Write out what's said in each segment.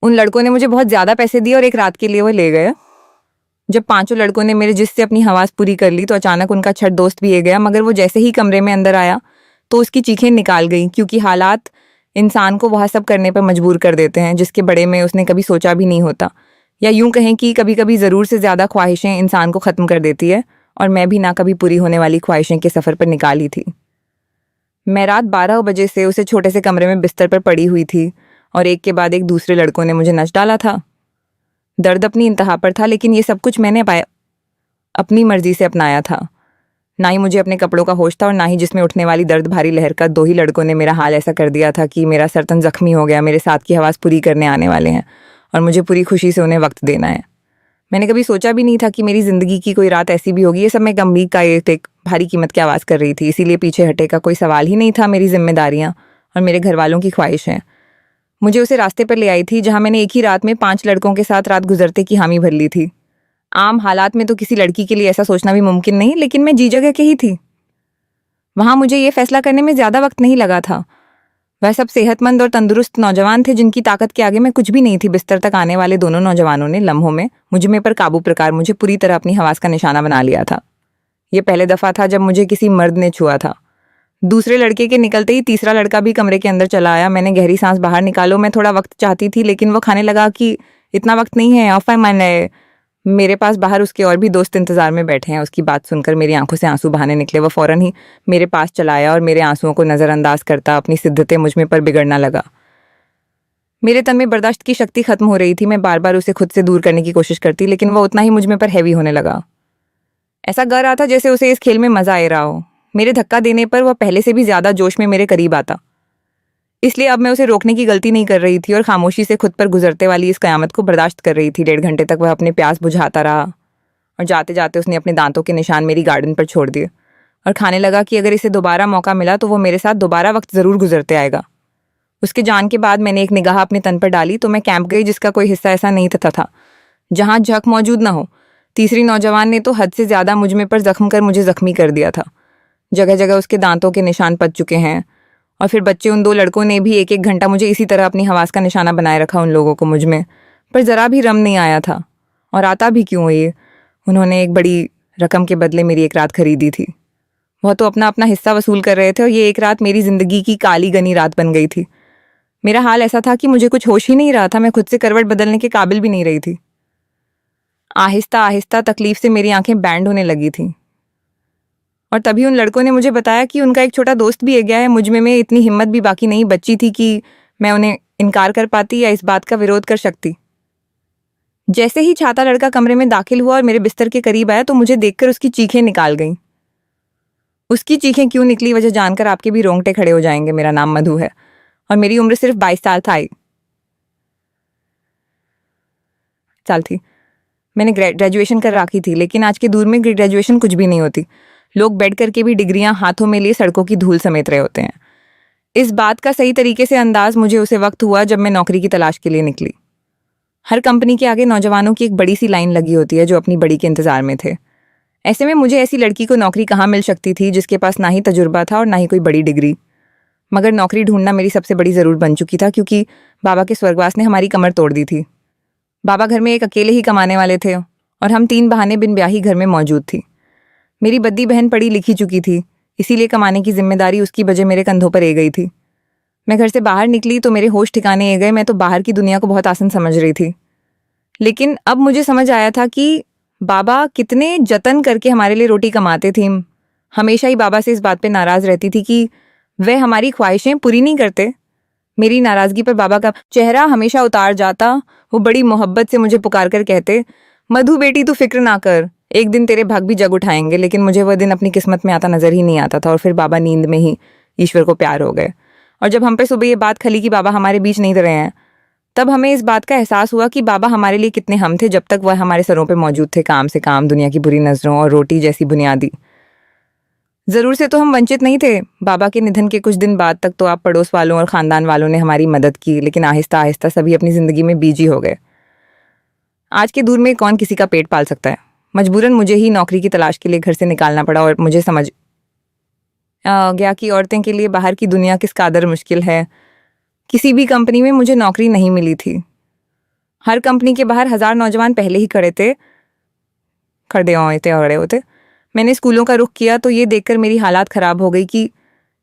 उन लड़कों ने मुझे बहुत ज़्यादा पैसे दिए और एक रात के लिए वो ले गए। जब पांचों लड़कों ने मेरे जिससे अपनी हवास पूरी कर ली तो अचानक उनका छठ दोस्त भी आ गया, मगर वो जैसे ही कमरे में अंदर आया तो उसकी चीखें निकाल गई, क्योंकि हालात इंसान को वह सब करने पर मजबूर कर देते हैं जिसके बड़े में उसने कभी सोचा भी नहीं होता। या यूं कहें कि कभी कभी ज़रूर से ज़्यादा ख्वाहिशें इंसान को ख़त्म कर देती है, और मैं भी ना कभी पूरी होने वाली ख्वाहिशें के सफ़र पर निकाली थी। मैं रात 12 बजे से उसे छोटे से कमरे में बिस्तर पर पड़ी हुई थी और एक के बाद एक दूसरे लड़कों ने मुझे नच डाला था। दर्द अपनी इंतहा पर था, लेकिन ये सब कुछ मैंने अपनी मर्जी से अपनाया था। ना ही मुझे अपने कपड़ों का होश था और ना ही जिसमें उठने वाली दर्द भारी लहर का। दो ही लड़कों ने मेरा हाल ऐसा कर दिया था कि मेरा सरतन जख्मी हो गया। मेरे साथ की हवास पूरी करने आने वाले हैं और मुझे पूरी खुशी से उन्हें वक्त देना है। मैंने कभी सोचा भी नहीं था कि मेरी ज़िंदगी की कोई रात ऐसी भी होगी। ये सब मैं गंभीर का एक भारी कीमत की आवाज़ कर रही थी, इसीलिए पीछे हटे का कोई सवाल ही नहीं था। मेरी जिम्मेदारियाँ और मेरे घर वालों की ख्वाहिशें मुझे उसे रास्ते पर ले आई थी जहाँ मैंने एक ही रात में 5 लड़कों के साथ रात गुजरते की हामी भर ली थी। आम हालात में तो किसी लड़की के लिए ऐसा सोचना भी मुमकिन नहीं, लेकिन मैं जी जगह के ही थी। वहाँ मुझे ये फैसला करने में ज़्यादा वक्त नहीं लगा था। वह सब सेहतमंद और तंदुरुस्त नौजवान थे जिनकी ताकत के आगे मैं कुछ भी नहीं थी। बिस्तर तक आने वाले दोनों नौजवानों ने लम्हों में मुझ में पर काबू प्रकार मुझे पूरी तरह अपनी हवास का निशाना बना लिया था। ये पहले दफ़ा था जब मुझे किसी मर्द ने छुआ था। दूसरे लड़के के निकलते ही तीसरा लड़का भी कमरे के अंदर चला आया। मैंने गहरी सांस बाहर निकालो, मैं थोड़ा वक्त चाहती थी, लेकिन वो खाने लगा कि इतना वक्त नहीं है, ऑफ मैंने मेरे पास बाहर उसके और भी दोस्त इंतजार में बैठे हैं। उसकी बात सुनकर मेरी आंखों से आंसू बहाने निकले। वो फौरन ही मेरे पास चला आया और मेरे आंसुओं को नज़रअंदाज करता अपनी सिद्धतें मुझ में पर बिगड़ना लगा। मेरे तन में बर्दाश्त की शक्ति खत्म हो रही थी। मैं बार बार उसे खुद से दूर करने की कोशिश करती, लेकिन वो उतना ही मुझ में पर हैवी होने लगा। ऐसा ग रहा था जैसे उसे इस खेल में मजा आ रहा हो। मेरे धक्का देने पर वह पहले से भी ज्यादा जोश में मेरे करीब आता, इसलिए अब मैं उसे रोकने की गलती नहीं कर रही थी और खामोशी से खुद पर गुजरते वाली इस कयामत को बर्दाश्त कर रही थी। 1.5 घंटे तक वह अपने प्यास बुझाता रहा और जाते जाते उसने अपने दांतों के निशान मेरी गार्डन पर छोड़ दिए और खाने लगा कि अगर इसे दोबारा मौका मिला तो वो मेरे साथ दोबारा वक्त ज़रूर गुजरते आएगा। उसके जान के बाद मैंने एक निगाह अपने तन पर डाली तो मैं कैंप गई जिसका कोई हिस्सा ऐसा नहीं था जहाँ झक मौजूद ना हो। तीसरी नौजवान ने तो हद से ज़्यादा मुझ में पर जख्म कर मुझे जख्मी कर दिया था। जगह जगह उसके दांतों के निशान पच चुके हैं। और फिर बच्चे उन 2 लड़कों ने भी 1-1 घंटा मुझे इसी तरह अपनी हवास का निशाना बनाए रखा। उन लोगों को मुझ में पर ज़रा भी रम नहीं आया था, और आता भी क्यों। ये उन्होंने एक बड़ी रकम के बदले मेरी एक रात खरीदी थी। वह तो अपना अपना हिस्सा वसूल कर रहे थे और ये एक रात मेरी ज़िंदगी की काली गनी रात बन गई थी। मेरा हाल ऐसा था कि मुझे कुछ होश ही नहीं रहा था। मैं खुद से करवट बदलने के काबिल भी नहीं रही थी। आहिस्ता आहिस्ता तकलीफ से मेरी आंखें बैंड होने लगी थी और तभी उन लड़कों ने मुझे बताया कि उनका एक छोटा दोस्त भी आ गया है। मुझ में इतनी हिम्मत भी बाकी नहीं बची थी कि मैं उन्हें इनकार कर पाती या इस बात का विरोध कर सकती। जैसे ही छाता लड़का कमरे में दाखिल हुआ और मेरे बिस्तर के करीब आया तो मुझे देखकर उसकी चीखें निकाल गईं। उसकी चीखें क्यों निकली वजह जानकर आपके भी रोंगटे खड़े हो जाएंगे। मेरा नाम मधु है और मेरी उम्र सिर्फ 22 साल थी। मैंने ग्रेजुएशन कर रखी थी, लेकिन आज के दौर में ग्रेजुएशन कुछ भी नहीं होती। लोग बैठ करके भी डिग्रियां हाथों में लिए सड़कों की धूल समेट रहे होते हैं। इस बात का सही तरीके से अंदाज मुझे उसे वक्त हुआ जब मैं नौकरी की तलाश के लिए निकली। हर कंपनी के आगे नौजवानों की एक बड़ी सी लाइन लगी होती है जो अपनी बड़ी के इंतजार में थे। ऐसे में मुझे ऐसी लड़की को नौकरी कहाँ मिल सकती थी जिसके पास ना ही तजुर्बा था और ना ही कोई बड़ी डिग्री। मगर नौकरी ढूंढना मेरी सबसे बड़ी ज़रूरत बन चुकी था, क्योंकि बाबा के स्वर्गवास ने हमारी कमर तोड़ दी थी। बाबा घर में एक अकेले ही कमाने वाले थे और हम 3 बहाने बिन ब्याही घर में मौजूद थी। मेरी बद्दी बहन पढ़ी लिखी चुकी थी, इसीलिए कमाने की जिम्मेदारी उसकी वजह मेरे कंधों पर आ गई थी। मैं घर से बाहर निकली तो मेरे होश ठिकाने आ गए। मैं तो बाहर की दुनिया को बहुत आसान समझ रही थी, लेकिन अब मुझे समझ आया था कि बाबा कितने जतन करके हमारे लिए रोटी कमाते थे। हमेशा ही बाबा से इस बात पे नाराज़ रहती थी कि वह हमारी ख्वाहिशें पूरी नहीं करते। मेरी नाराज़गी पर बाबा का चेहरा हमेशा उतार जाता। वो बड़ी मोहब्बत से मुझे पुकार कर कहते, मधु बेटी तू फिक्र ना कर, एक दिन तेरे भाग भी जग उठाएंगे। लेकिन मुझे वह दिन अपनी किस्मत में आता नजर ही नहीं आता था। और फिर बाबा नींद में ही ईश्वर को प्यार हो गए। और जब हम पे सुबह ये बात खली कि बाबा हमारे बीच नहीं रहे हैं, तब हमें इस बात का एहसास हुआ कि बाबा हमारे लिए कितने हम थे जब तक वह हमारे सरों पे मौजूद थे। काम से काम, दुनिया की बुरी नज़रों और रोटी जैसी बुनियादी ज़रूर से तो हम वंचित नहीं थे। बाबा के निधन के कुछ दिन बाद तक तो आप पड़ोस वालों और ख़ानदान वालों ने हमारी मदद की, लेकिन आहिस्ता आहिस्ता सभी अपनी ज़िंदगी में बिजी हो गए। आज के दौर में कौन किसी का पेट पाल सकता है। मजबूरन मुझे ही नौकरी की तलाश के लिए घर से निकालना पड़ा और मुझे समझ गया कि औरतें के लिए बाहर की दुनिया किस कादर मुश्किल है। किसी भी कंपनी में मुझे नौकरी नहीं मिली थी। हर कंपनी के बाहर 1000 नौजवान पहले ही खड़े होते। मैंने स्कूलों का रुख किया तो ये देखकर मेरी हालात ख़राब हो गई कि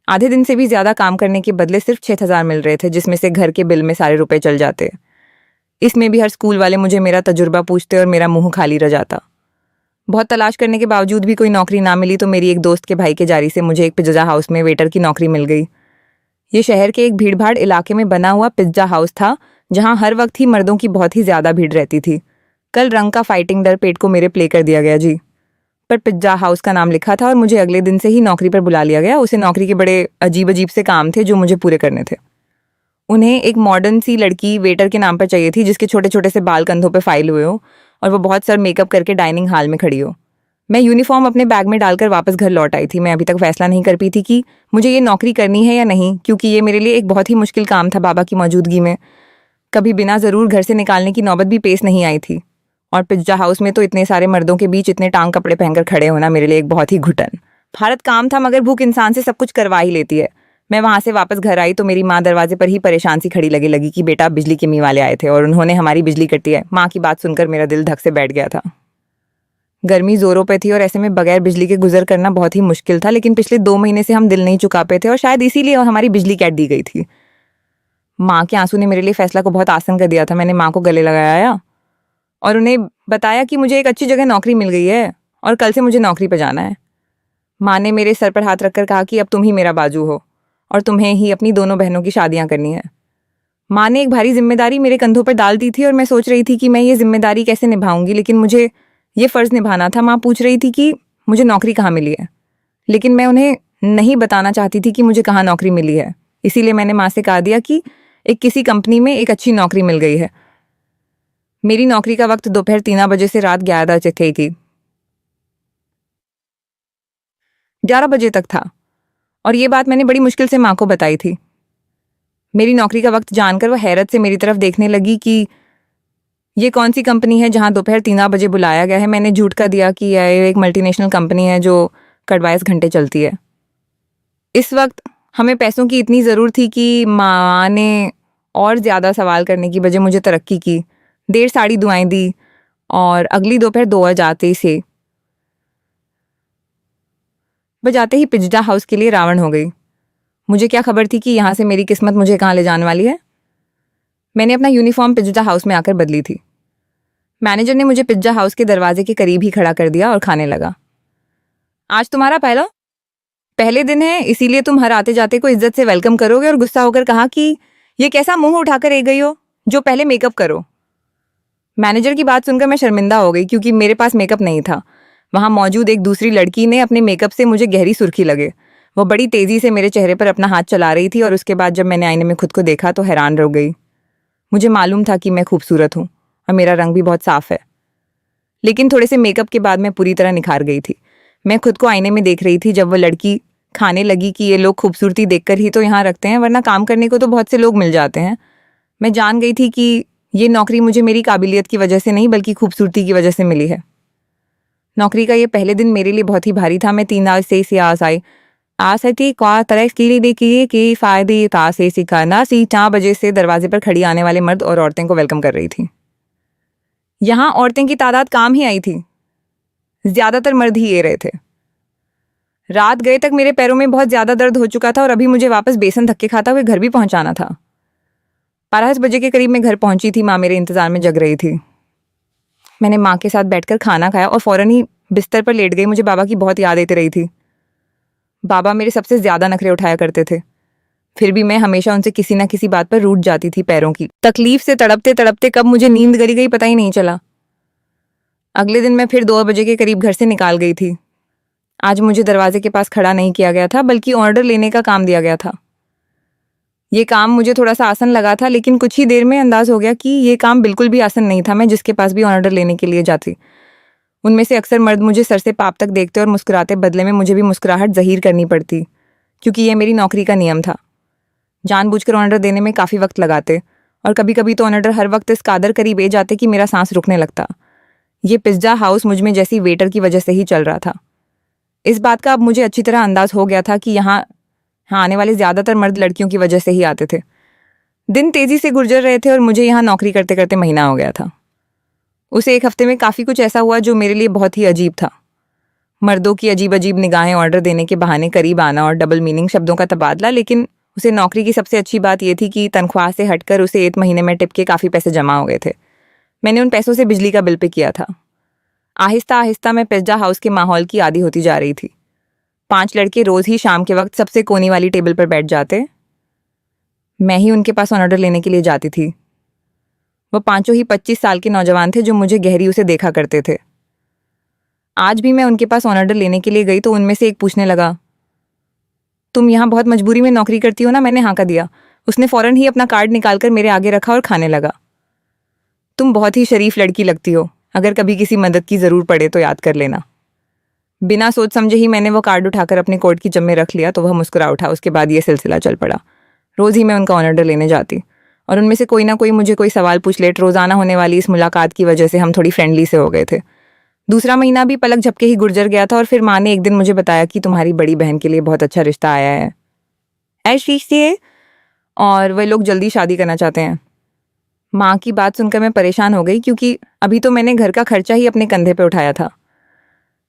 आधे दिन से भी ज़्यादा काम करने के बदले सिर्फ 6000 मिल रहे थे, जिसमें से घर के बिल में सारे रुपए चल जाते। इसमें भी हर स्कूल वाले मुझे मेरा तजुर्बा पूछते और मेरा मुंह खाली रह जाता। बहुत तलाश करने के बावजूद भी कोई नौकरी ना मिली तो मेरी एक दोस्त के भाई के जारी से मुझे एक पिज्ज़ा हाउस में वेटर की नौकरी मिल गई। ये शहर के एक भीड़भाड़ इलाके में बना हुआ पिज्ज़ा हाउस था, जहाँ हर वक्त ही मर्दों की बहुत ही ज़्यादा भीड़ रहती थी। कल रंग का फाइटिंग डर पेट को मेरे प्ले कर दिया गया जी, पर पिज्ज़ा हाउस का नाम लिखा था और मुझे अगले दिन से ही नौकरी पर बुला लिया गया। उसे नौकरी के बड़े अजीब अजीब से काम थे जो मुझे पूरे करने थे। उन्हें एक मॉडर्न सी लड़की वेटर के नाम पर चाहिए थी, जिसके छोटे छोटे से बाल कंधों पे फाइल हुए हो और वो बहुत सर मेकअप करके डाइनिंग हॉल में खड़ी हो। मैं यूनिफॉर्म अपने बैग में डालकर वापस घर लौट आई थी। मैं अभी तक फैसला नहीं कर पाई थी कि मुझे ये नौकरी करनी है या नहीं, क्योंकि ये मेरे लिए एक बहुत ही मुश्किल काम था बाबा की मौजूदगी में। कभी बिना ज़रूर घर से निकालने की नौबत भी पेश नहीं आई थी, और पिज्जा हाउस में तो इतने सारे मर्दों के बीच इतने टांग कपड़े पहनकर खड़े होना मेरे लिए एक बहुत ही घुटन भारत काम था। मगर भूख इंसान से सब कुछ करवा ही लेती है। मैं वहां से वापस घर आई तो मेरी माँ दरवाजे पर ही परेशान सी खड़ी लगी कि बेटा बिजली के मी वाले आए थे और उन्होंने हमारी बिजली कटी है। माँ की बात सुनकर मेरा दिल धक से बैठ गया था। गर्मी जोरों पे थी और ऐसे में बगैर बिजली के गुजर करना बहुत ही मुश्किल था, लेकिन पिछले 2 महीने से हम दिल नहीं चुका पे थे और शायद इसीलिए हमारी बिजली काट दी गई थी। माँ के आंसू ने मेरे लिए फैसला को बहुत आसान कर दिया था। मैंने माँ को गले लगाया और उन्हें बताया कि मुझे एक अच्छी जगह नौकरी मिल गई है और कल से मुझे नौकरी पर जाना है। माँ ने मेरे सर पर हाथ रखकर कहा कि अब तुम ही मेरा बाजू हो और तुम्हें ही अपनी दोनों बहनों की शादियां करनी है। माँ ने एक भारी जिम्मेदारी मेरे कंधों पर डाल दी थी और मैं सोच रही थी कि मैं ये जिम्मेदारी कैसे निभाऊंगी, लेकिन मुझे ये फ़र्ज़ निभाना था। माँ पूछ रही थी कि मुझे नौकरी कहाँ मिली है, लेकिन मैं उन्हें नहीं बताना चाहती थी कि मुझे कहाँ नौकरी मिली है। इसीलिए मैंने माँ से कहा दिया कि किसी कंपनी में एक अच्छी नौकरी मिल गई है। मेरी नौकरी का वक्त दोपहर 3 बजे से रात 11 बजे तक था और ये बात मैंने बड़ी मुश्किल से माँ को बताई थी। मेरी नौकरी का वक्त जानकर वह हैरत से मेरी तरफ देखने लगी कि ये कौन सी कंपनी है जहाँ दोपहर 3 बजे बुलाया गया है। मैंने झूठ का दिया कि यह एक मल्टीनेशनल कंपनी है जो 22 घंटे चलती है। इस वक्त हमें पैसों की इतनी ज़रूरत थी कि माँ ने और ज़्यादा सवाल करने की बजाय मुझे तरक्की की, देर सारी दुआएं दी और अगली दोपहर 2 बजाते ही पिज्जा हाउस के लिए रावण हो गई। मुझे क्या खबर थी कि यहाँ से मेरी किस्मत मुझे कहाँ ले जाने वाली है। मैंने अपना यूनिफॉर्म पिज्जा हाउस में आकर बदली थी। मैनेजर ने मुझे पिज्जा हाउस के दरवाजे के करीब ही खड़ा कर दिया और खाने लगा। आज तुम्हारा पहले दिन है, इसीलिए तुम हर आते जाते को इज्जत से वेलकम करोगे। और गुस्सा होकर कहा कि ये कैसा मुंह उठाकर रह गई हो जो पहले मेकअप करो। मैनेजर की बात सुनकर मैं शर्मिंदा हो गई, क्योंकि मेरे पास मेकअप नहीं था। वहां मौजूद एक दूसरी लड़की ने अपने मेकअप से मुझे गहरी सुर्खी लगे। वो बड़ी तेजी से मेरे चेहरे पर अपना हाथ चला रही थी और उसके बाद जब मैंने आईने में खुद को देखा तो हैरान रह गई। मुझे मालूम था कि मैं खूबसूरत हूँ और मेरा रंग भी बहुत साफ है, लेकिन थोड़े से मेकअप के बाद मैं पूरी तरह निखार गई थी। मैं खुद को आईने में देख रही थी जब वो लड़की खाने लगी कि ये लोग खूबसूरती देखकर ही तो यहाँ रखते हैं, वरना काम करने को तो बहुत से लोग मिल जाते हैं। मैं जान गई थी कि ये नौकरी मुझे मेरी काबिलियत की वजह से नहीं बल्कि खूबसूरती की वजह से मिली है। नौकरी का ये पहले दिन मेरे लिए बहुत ही भारी था। मैं 3 से आस आई थी क्वा तरह की देखिए कि फ़ायदे था से सिखाना सी 4 बजे से दरवाजे पर खड़ी आने वाले मर्द और औरतें को वेलकम कर रही थी। यहाँ औरतें की तादाद काम ही आई थी, ज़्यादातर मर्द ही ये रहे थे। रात गए तक मेरे पैरों में बहुत ज़्यादा दर्द हो चुका था और अभी मुझे वापस बेसन धक्के खाता हुए घर भी पहुंचाना था। 12 बजे के करीब मैं घर पहुंची थी। माँ मेरे इंतजार में जग रही थी। मैंने माँ के साथ बैठकर खाना खाया और फौरन ही बिस्तर पर लेट गई। मुझे बाबा की बहुत याद आती रही थी। बाबा मेरे सबसे ज़्यादा नखरे उठाया करते थे, फिर भी मैं हमेशा उनसे किसी ना किसी बात पर रूठ जाती थी। पैरों की तकलीफ से तड़पते तड़पते कब मुझे नींद गली गई पता ही नहीं चला। अगले दिन मैं फिर 2 बजे के करीब घर से निकाल गई थी। आज मुझे दरवाजे के पास खड़ा नहीं किया गया था, बल्कि ऑर्डर लेने का काम दिया गया था। ये काम मुझे थोड़ा सा आसान लगा था, लेकिन कुछ ही देर में अंदाज हो गया कि ये काम बिल्कुल भी आसान नहीं था। मैं जिसके पास भी ऑर्डर लेने के लिए जाती, उनमें से अक्सर मर्द मुझे सर से पाप तक देखते और मुस्कुराते। बदले में मुझे भी मुस्कुराहट ज़हीर करनी पड़ती, क्योंकि यह मेरी नौकरी का नियम था। जानबूझकर ऑर्डर देने में काफ़ी वक्त लगाते और कभी कभी तो ऑर्डर हर वक्त इस कादर करीब ए जाते कि मेरा सांस रुकने लगता। ये पिज्जा हाउस मुझ में जैसी वेटर की वजह से ही चल रहा था। इस बात का अब मुझे अच्छी तरह अंदाज हो गया था कि यहाँ आने वाले ज़्यादातर मर्द लड़कियों की वजह से ही आते थे। दिन तेजी से गुजर रहे थे और मुझे यहाँ नौकरी करते करते महीना हो गया था। उस एक हफ्ते में काफ़ी कुछ ऐसा हुआ जो मेरे लिए बहुत ही अजीब था। मर्दों की अजीब अजीब निगाहें, ऑर्डर देने के बहाने करीब आना और डबल मीनिंग शब्दों का तबादला। लेकिन उसे नौकरी की सबसे अच्छी बात यह थी कि तनख्वाह से हटकर उसे 1 महीने में टिप के काफ़ी पैसे जमा हो गए थे। मैंने उन पैसों से बिजली का बिल पे किया था। आहिस्ता आहिस्ता मैं पिज्जा हाउस के माहौल की आदी होती जा रही थी। 5 लड़के रोज़ ही शाम के वक्त सबसे कोनी वाली टेबल पर बैठ जाते। मैं ही उनके पास ऑर्डर लेने के लिए जाती थी। वो पांचों ही 25 साल के नौजवान थे जो मुझे गहरी से देखा करते थे। आज भी मैं उनके पास ऑर्डर लेने के लिए गई तो उनमें से एक पूछने लगा, तुम यहाँ बहुत मजबूरी में नौकरी करती हो ना? मैंने हाँ का दिया। उसने फौरन ही अपना कार्ड निकालकर मेरे आगे रखा और खाने लगा। तुम बहुत ही शरीफ लड़की लगती हो, अगर कभी किसी मदद की ज़रूर पड़े तो याद कर लेना। बिना सोच समझे ही मैंने वो कार्ड उठाकर अपने कोट की जेब में रख लिया तो वह मुस्कुरा उठा। उसके बाद ये सिलसिला चल पड़ा। रोज़ ही मैं उनका ऑर्डर लेने जाती और उनमें से कोई ना कोई मुझे कोई सवाल पूछ ले। रोज़ाना होने वाली इस मुलाकात की वजह से हम थोड़ी फ्रेंडली से हो गए थे। दूसरा महीना भी पलक झपके ही गुजर गया था और फिर माँ ने एक दिन मुझे बताया कि तुम्हारी बड़ी बहन के लिए बहुत अच्छा रिश्ता आया है ऐसे, और वे लोग जल्दी शादी करना चाहते हैं। माँ की बात सुनकर मैं परेशान हो गई क्योंकि अभी तो मैंने घर का खर्चा ही अपने कंधे पे उठाया था।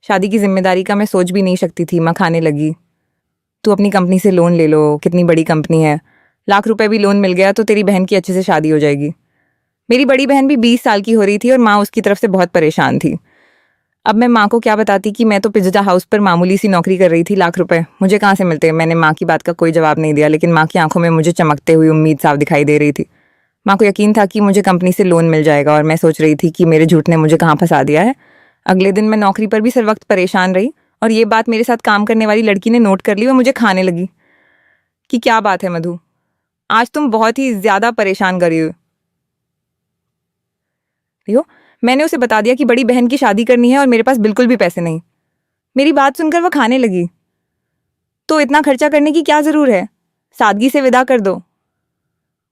शादी की जिम्मेदारी का मैं सोच भी नहीं सकती थी। माँ खाने लगी, तू अपनी कंपनी से लोन ले लो, कितनी बड़ी कंपनी है, लाख रुपए भी लोन मिल गया तो तेरी बहन की अच्छे से शादी हो जाएगी। मेरी बड़ी बहन भी 20 साल की हो रही थी और माँ उसकी तरफ से बहुत परेशान थी। अब मैं माँ को क्या बताती कि मैं तो पिज्जा हाउस पर मामूली सी नौकरी कर रही थी, लाख रुपए मुझे कहाँ से मिलते। मैंने माँ की बात का कोई जवाब नहीं दिया, लेकिन माँ की आंखों में मुझे चमकते हुई उम्मीद साफ दिखाई दे रही थी। माँ को यकीन था कि मुझे कंपनी से लोन मिल जाएगा और मैं सोच रही थी कि मेरे झूठ ने मुझे कहाँ फंसा दिया है। अगले दिन मैं नौकरी पर भी सर वक्त परेशान रही और ये बात मेरे साथ काम करने वाली लड़की ने नोट कर ली और मुझे खाने लगी कि क्या बात है मधु, आज तुम बहुत ही ज्यादा परेशान कर रही हो। मैंने उसे बता दिया कि बड़ी बहन की शादी करनी है और मेरे पास बिल्कुल भी पैसे नहीं। मेरी बात सुनकर वह खाने लगी, तो इतना खर्चा करने की क्या जरूर है, सादगी से विदा कर दो।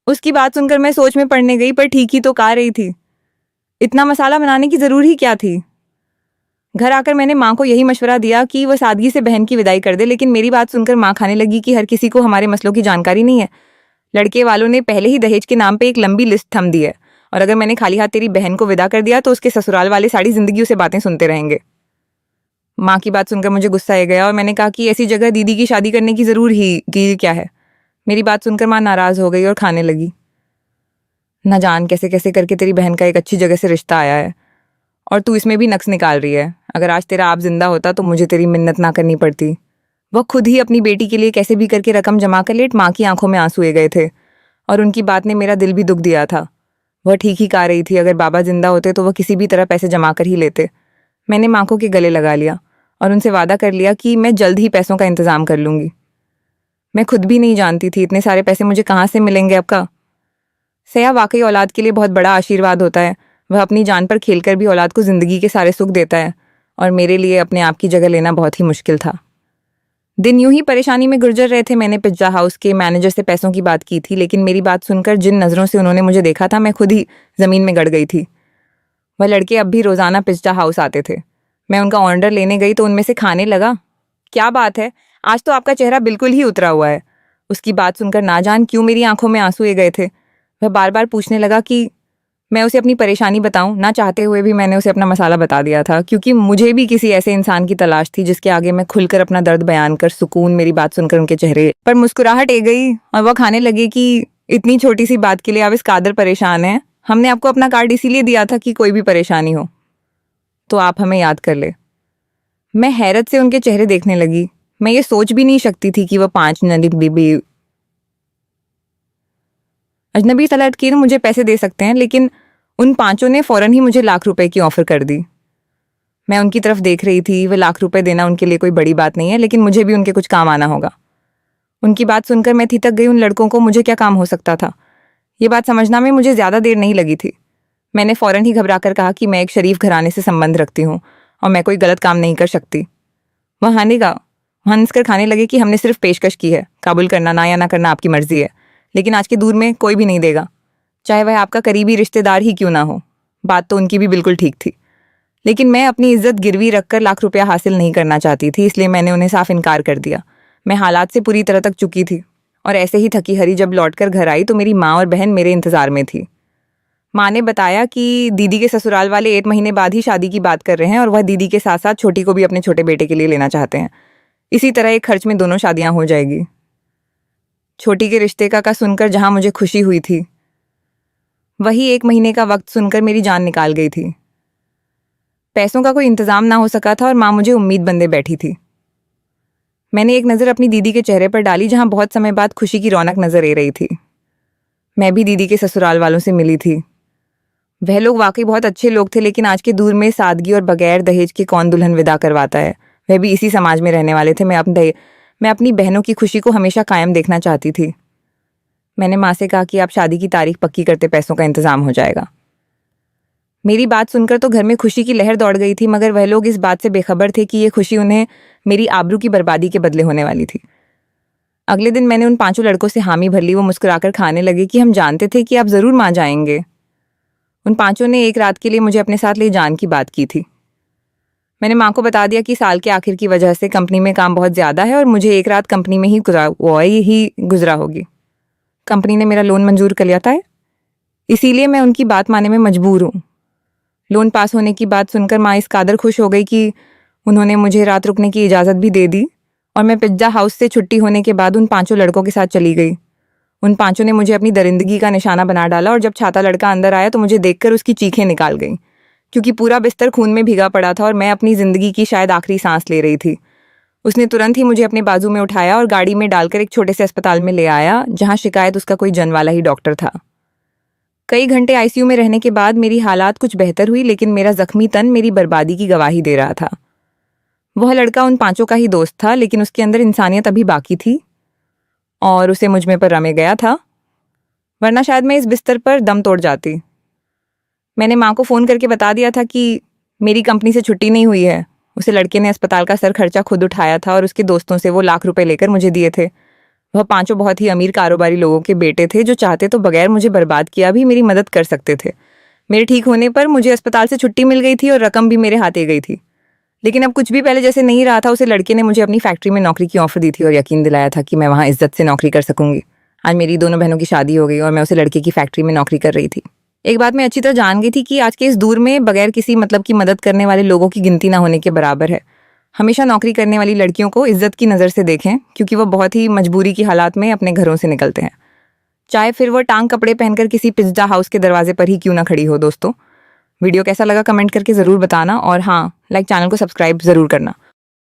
उसकी बात सुनकर मैं सोच में पड़ने गई, पर ठीक ही तो कह रही थी, इतना मसाला बनाने की जरूर ही क्या थी। घर आकर मैंने माँ को यही मशवरा दिया कि वह सादगी से बहन की विदाई कर दे, लेकिन मेरी बात सुनकर माँ खाने लगी कि हर किसी को हमारे मसलों की जानकारी नहीं है। लड़के वालों ने पहले ही दहेज के नाम पे एक लंबी लिस्ट थम दी है और अगर मैंने खाली हाथ तेरी बहन को विदा कर दिया तो उसके ससुराल वाले सारी जिंदगी उसे बातें सुनते रहेंगे। माँ की बात सुनकर मुझे गुस्सा आ गया और मैंने कहा कि ऐसी जगह दीदी की शादी करने की जरूर ही की क्या है। मेरी बात सुनकर माँ नाराज हो गई और खाने लगी, न जान कैसे कैसे करके तेरी बहन का एक अच्छी जगह से रिश्ता आया है और तू इसमें भी नक्स निकाल रही है। अगर आज तेरा आप जिंदा होता तो मुझे तेरी मिन्नत ना करनी पड़ती। वह खुद ही अपनी बेटी के लिए कैसे भी करके रकम जमा कर लेट माँ की आंखों में आंसू आ गए थे और उनकी बात ने मेरा दिल भी दुख दिया था। वह ठीक ही कह रही थी, अगर बाबा जिंदा होते तो वह किसी भी तरह पैसे जमा कर ही लेते। मैंने माँ को के गले लगा लिया और उनसे वादा कर लिया कि मैं जल्द ही पैसों का इंतजाम कर लूंगी। मैं खुद भी नहीं जानती थी इतने सारे पैसे मुझे कहाँ से मिलेंगे। अब का सया वाकई औलाद के लिए बहुत बड़ा आशीर्वाद होता है। वह अपनी जान पर खेलकर भी औलाद को जिंदगी के सारे सुख देता है और मेरे लिए अपने आप की जगह लेना बहुत ही मुश्किल था। दिन यूं ही परेशानी में गुजर रहे थे। मैंने पिज्जा हाउस के मैनेजर से पैसों की बात की थी, लेकिन मेरी बात सुनकर जिन नज़रों से उन्होंने मुझे देखा था मैं खुद ही ज़मीन में गड़ गई थी। वह लड़के अब भी रोज़ाना पिज्जा हाउस आते थे। मैं उनका ऑर्डर लेने गई तो उनमें से खाने लगा, क्या बात है, आज तो आपका चेहरा बिल्कुल ही उतरा हुआ है। उसकी बात सुनकर ना जान क्यों मेरी आंखों में आंसू आ गए थे। वह बार बार पूछने लगा कि मैं उसे अपनी परेशानी बताऊं। ना चाहते हुए भी मैंने उसे अपना मसाला बता दिया था, क्योंकि मुझे भी किसी ऐसे इंसान की तलाश थी जिसके आगे मैं खुलकर अपना दर्द बयान कर सुकून। मेरी बात सुनकर उनके चेहरे पर मुस्कुराहट आ गई और वह खाने लगे कि इतनी छोटी सी बात के लिए आप इस कादर परेशान हैं। हमने आपको अपना कार्ड इसीलिए दिया था कि कोई भी परेशानी हो तो आप हमें याद कर ले। मैं हैरत से उनके चेहरे देखने लगी। मैं ये सोच भी नहीं सकती थी कि वह 5 अजनबी तलतकीर मुझे पैसे दे सकते हैं, लेकिन उन पांचों ने फौरन ही मुझे लाख रुपए की ऑफर कर दी। मैं उनकी तरफ देख रही थी। वह लाख रुपए देना उनके लिए कोई बड़ी बात नहीं है, लेकिन मुझे भी उनके कुछ काम आना होगा। उनकी बात सुनकर मैं थितक गई। उन लड़कों को मुझे क्या काम हो सकता था, ये बात समझना में मुझे ज़्यादा देर नहीं लगी थी। मैंने फौरन ही घबराकर कहा कि मैं एक शरीफ घराने से संबंध रखती हूँ और मैं कोई गलत काम नहीं कर सकती। वह हंसकर खाने लगे कि हमने सिर्फ पेशकश की है, काबुल करना ना या ना करना आपकी मर्जी है, लेकिन आज के दूर में कोई भी नहीं देगा, चाहे वह आपका करीबी रिश्तेदार ही क्यों ना हो। बात तो उनकी भी बिल्कुल ठीक थी, लेकिन मैं अपनी इज्जत गिरवी रखकर लाख रुपया हासिल नहीं करना चाहती थी, इसलिए मैंने उन्हें साफ इनकार कर दिया। मैं हालात से पूरी तरह तक चुकी थी और ऐसे ही थकी हरी जब लौटकर घर आई तो मेरी माँ और बहन मेरे इंतज़ार में थी। माँ ने बताया कि दीदी के ससुराल वाले 1 महीने बाद ही शादी की बात कर रहे हैं और वह दीदी के साथ साथ छोटी को भी अपने छोटे बेटे के लिए लेना चाहते हैं। इसी तरह एक खर्च में दोनों शादियां हो जाएगी। छोटी के रिश्ते का सुनकर जहां मुझे खुशी हुई थी, वही 1 महीने का वक्त सुनकर मेरी जान निकाल गई थी। पैसों का कोई इंतजाम ना हो सका था और माँ मुझे उम्मीद बंदे बैठी थी। मैंने एक नज़र अपनी दीदी के चेहरे पर डाली जहां बहुत समय बाद खुशी की रौनक नजर आ रही थी। मैं भी दीदी के ससुराल वालों से मिली थी। वह लोग वाकई बहुत अच्छे लोग थे, लेकिन आज के दौर में सादगी और बगैर दहेज के कौन दुल्हन विदा करवाता है। वह भी इसी समाज में रहने वाले थे। मैं अपनी बहनों की खुशी को हमेशा कायम देखना चाहती थी। मैंने माँ से कहा कि आप शादी की तारीख पक्की करते पैसों का इंतजाम हो जाएगा। मेरी बात सुनकर तो घर में खुशी की लहर दौड़ गई थी, मगर वह लोग इस बात से बेखबर थे कि ये खुशी उन्हें मेरी आबरू की बर्बादी के बदले होने वाली थी। अगले दिन मैंने उन 5 लड़कों से हामी भर ली। वो मुस्कुराकर खाने लगे कि हम जानते थे कि आप ज़रूर माँ जाएंगे। उन 5 ने एक रात के लिए मुझे अपने साथ ले जाने की बात की थी। मैंने माँ को बता दिया कि साल के आखिर की वजह से कंपनी में काम बहुत ज़्यादा है और मुझे एक रात कंपनी में ही गुजरा होगी। कंपनी ने मेरा लोन मंजूर कर लिया था, इसीलिए मैं उनकी बात मानने में मजबूर हूँ। लोन पास होने की बात सुनकर माँ इस कादर खुश हो गई कि उन्होंने मुझे रात रुकने की इजाज़त भी दे दी और मैं पिज्जा हाउस से छुट्टी होने के बाद उन 5 लड़कों के साथ चली गई। उन 5 ने मुझे अपनी दरिंदगी का निशाना बना डाला और जब छाता लड़का अंदर आया तो मुझे देखकर उसकी चीखें निकाल गईं, क्योंकि पूरा बिस्तर खून में भीगा पड़ा था और मैं अपनी ज़िंदगी की शायद आखिरी सांस ले रही थी। उसने तुरंत ही मुझे अपने बाजू में उठाया और गाड़ी में डालकर एक छोटे से अस्पताल में ले आया, जहाँ शिकायत उसका कोई जन वाला ही डॉक्टर था। कई घंटे आईसीयू में रहने के बाद मेरी हालात कुछ बेहतर हुई, लेकिन मेरा जख्मी तन मेरी बर्बादी की गवाही दे रहा था। वह लड़का उन 5 का ही दोस्त था, लेकिन उसके अंदर इंसानियत अभी बाकी थी और उसे मुझ में पर रमे गया था, वरना शायद मैं इस बिस्तर पर दम तोड़ जाती। मैंने माँ को फ़ोन करके बता दिया था कि मेरी कंपनी से छुट्टी नहीं हुई है। उसे लड़के ने अस्पताल का सर खर्चा खुद उठाया था और उसके दोस्तों से वो लाख रुपए लेकर मुझे दिए थे। वह 5 बहुत ही अमीर कारोबारी लोगों के बेटे थे, जो चाहते तो बगैर मुझे बर्बाद किया भी मेरी मदद कर सकते थे। मेरे ठीक होने पर मुझे अस्पताल से छुट्टी मिल गई थी और रकम भी मेरे हाथ आ गई थी। लेकिन अब कुछ भी पहले जैसे नहीं रहा था। उसे लड़के ने मुझे अपनी फैक्ट्री में नौकरी की ऑफर दी थी और यकीन दिलाया था कि मैं वहाँ इज्जत से नौकरी कर सकूंगी। आज मेरी दोनों बहनों की शादी हो गई और मैं उसे लड़के की फैक्ट्री में नौकरी कर रही थी। एक बात मैं अच्छी तरह जान गई थी कि आज के इस दौर में बगैर किसी मतलब की मदद करने वाले लोगों की गिनती ना होने के बराबर है। हमेशा नौकरी करने वाली लड़कियों को इज्जत की नज़र से देखें, क्योंकि वो बहुत ही मजबूरी की हालात में अपने घरों से निकलते हैं, चाहे फिर वो टांग कपड़े पहनकर किसी पिज्जा हाउस के दरवाजे पर ही क्यों ना खड़ी हो। दोस्तों, वीडियो कैसा लगा कमेंट करके ज़रूर बताना और हाँ, चैनल को सब्सक्राइब ज़रूर करना।